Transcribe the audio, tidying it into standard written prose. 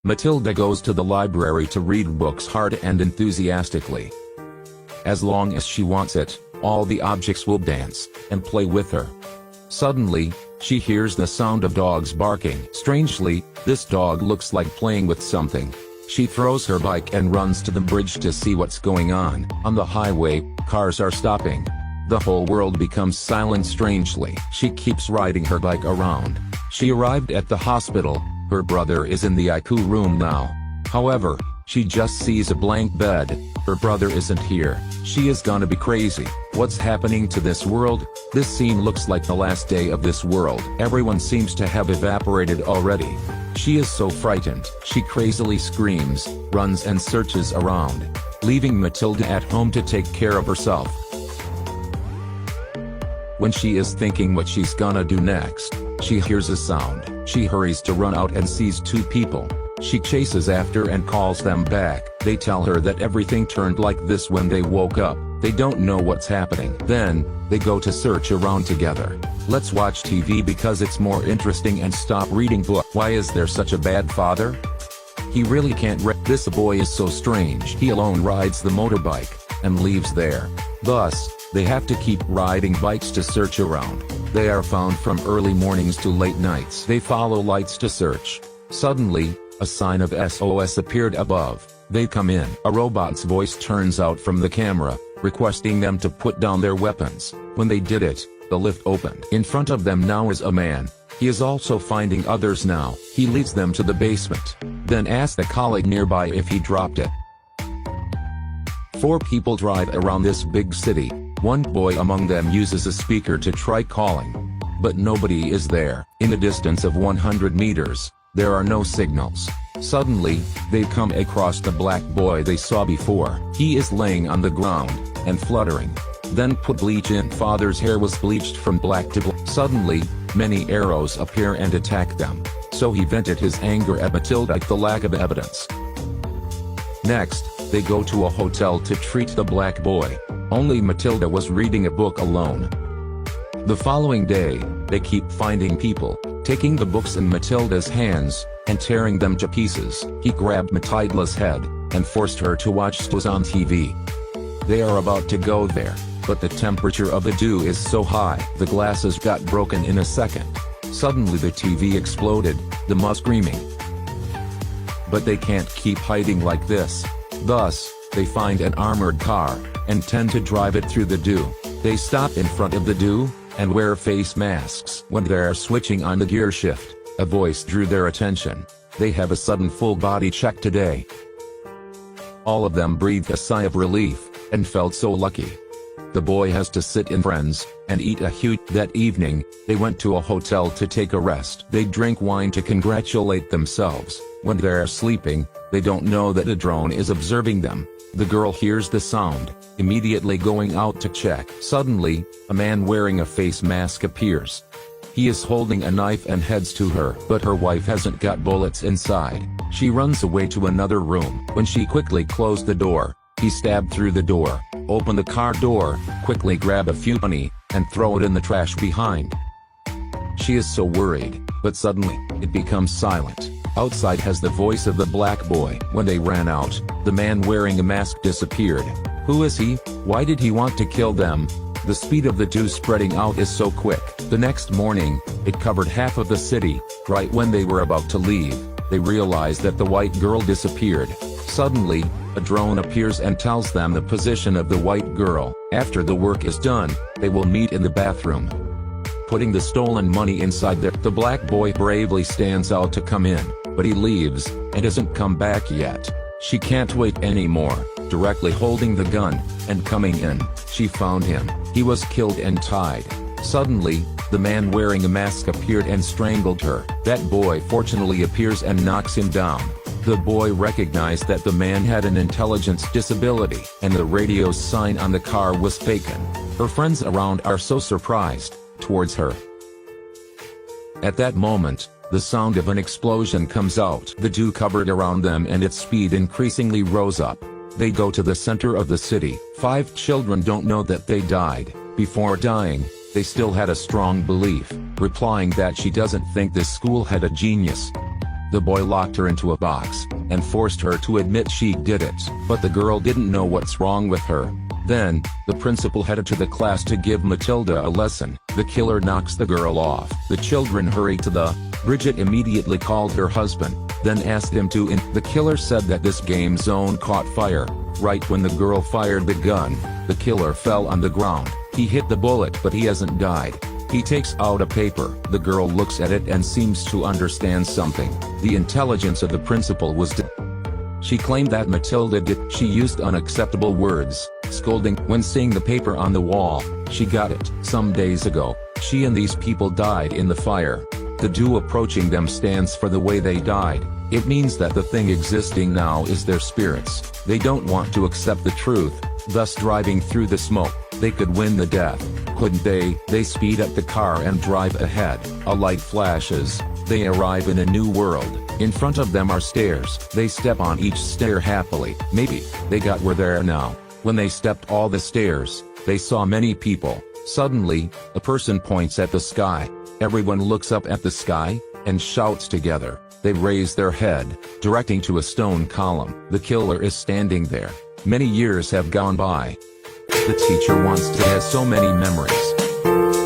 Matilda goes to the library to read books hard and enthusiastically. As long as she wants it, all the objects will dance and play with her. Suddenly, she hears the sound of dogs barking. Strangely, this dog looks like playing with something. She throws her bike and runs to the bridge to see what's going on. On the highway, cars are stopping. The whole world becomes silent strangely. She keeps riding her bike around. She arrived at the hospital. Her brother is in the ICU room now. However, she just sees a blank bed. Her brother isn't here. She is gonna be crazy. What's happening to this world? This scene looks like the last day of this world. Everyone seems to have evaporated already. She is so frightened. She crazily screams, runs and searches around, leaving Matilda at home to take care of herself. When she is thinking what she's gonna do next, she hears a sound. She hurries to run out and sees two people. She chases after and calls them back. They tell her that everything turned like this when they woke up. They don't know what's happening. Then, they go to search around together. Let's watch TV because it's more interesting and stop reading book. Why is there such a bad father? He really can't This boy is so strange. He alone rides the motorbike and leaves there. Thus, they have to keep riding bikes to search around. They are found from early mornings to late nights. They follow lights to search. Suddenly, a sign of SOS appeared above. They come in. A robot's voice turns out from the camera, requesting them to put down their weapons. When they did it, the lift opened. In front of them now is a man. He is also finding others now. He leads them to the basement, then asks a colleague nearby if he dropped it. 4 people drive around this big city. One boy among them uses a speaker to try calling, but nobody is there. In a distance of 100 meters, there are no signals. Suddenly, they come across the black boy they saw before. He is laying on the ground and fluttering. Then put bleach in. Father's hair was bleached from black to black. Suddenly, many arrows appear and attack them. So he vented his anger at Matilda at the lack of evidence. Next, they go to a hotel to treat the black boy. Only Matilda was reading a book alone. The following day, they keep finding people, taking the books in Matilda's hands, and tearing them to pieces. He grabbed Matilda's head, and forced her to watch shows on TV. They are about to go there, but the temperature of the dew is so high, the glasses got broken in a second. Suddenly the TV exploded, the mom screaming. But they can't keep hiding like this. Thus, they find an armored car, and tend to drive it through the dew. They stop in front of the dew, and wear face masks. When they are switching on the gear shift, a voice drew their attention. They have a sudden full body check today. All of them breathed a sigh of relief, and felt so lucky. The boy has to sit in friends, and eat a huge. That evening, they went to a hotel to take a rest. They drink wine to congratulate themselves. When they are sleeping, they don't know that a drone is observing them. The girl hears the sound, immediately going out to check. Suddenly, a man wearing a face mask appears. He is holding a knife and heads to her, but her wife hasn't got bullets inside. She runs away to another room. When she quickly closed the door, he stabbed through the door, open the car door, quickly grab a few money, and throw it in the trash behind. She is so worried, but suddenly, it becomes silent. Outside has the voice of the black boy. When they ran out, the man wearing a mask disappeared. Who is he? Why did he want to kill them? The speed of the dew spreading out is so quick. The next morning, it covered half of the city. Right when they were about to leave, they realized that the white girl disappeared. Suddenly, a drone appears and tells them the position of the white girl. After the work is done, they will meet in the bathroom, putting the stolen money inside there. The black boy bravely stands out to come in, but he leaves, and hasn't come back yet. She can't wait anymore. Directly holding the gun, and coming in, she found him. He was killed and tied. Suddenly, the man wearing a mask appeared and strangled her. That boy fortunately appears and knocks him down. The boy recognized that the man had an intelligence disability, and the radio's sign on the car was taken. Her friends around are so surprised towards her. At that moment, the sound of an explosion comes out. The dew covered around them and its speed increasingly rose up. They go to the center of the city. 5 children don't know that they died. Before dying, they still had a strong belief, replying that she doesn't think this school had a genius. The boy locked her into a box, and forced her to admit she did it. But the girl didn't know what's wrong with her. Then, the principal headed to the class to give Matilda a lesson. The killer knocks the girl off. The children hurry to the. Bridget immediately called her husband, then asked him to The killer said that this game zone caught fire. Right when the girl fired the gun, the killer fell on the ground. He hit the bullet but he hasn't died. He takes out a paper. The girl looks at it and seems to understand something. The intelligence of the principal was She claimed that Matilda did. She used unacceptable words, scolding. When seeing the paper on the wall, she got it. Some days ago, she and these people died in the fire. The dew approaching them stands for the way they died. It means that the thing existing now is their spirits. They don't want to accept the truth, thus driving through the smoke. They could win the death, couldn't they? They speed up the car and drive ahead. A light flashes. They arrive in a new world. In front of them are stairs. They step on each stair happily. Maybe they got where they're now. When they stepped all the stairs, they saw many people. Suddenly, a person points at the sky. Everyone looks up at the sky and shouts together. They raise their head, directing to a stone column. The killer is standing there. Many years have gone by. The teacher wants to have so many memories.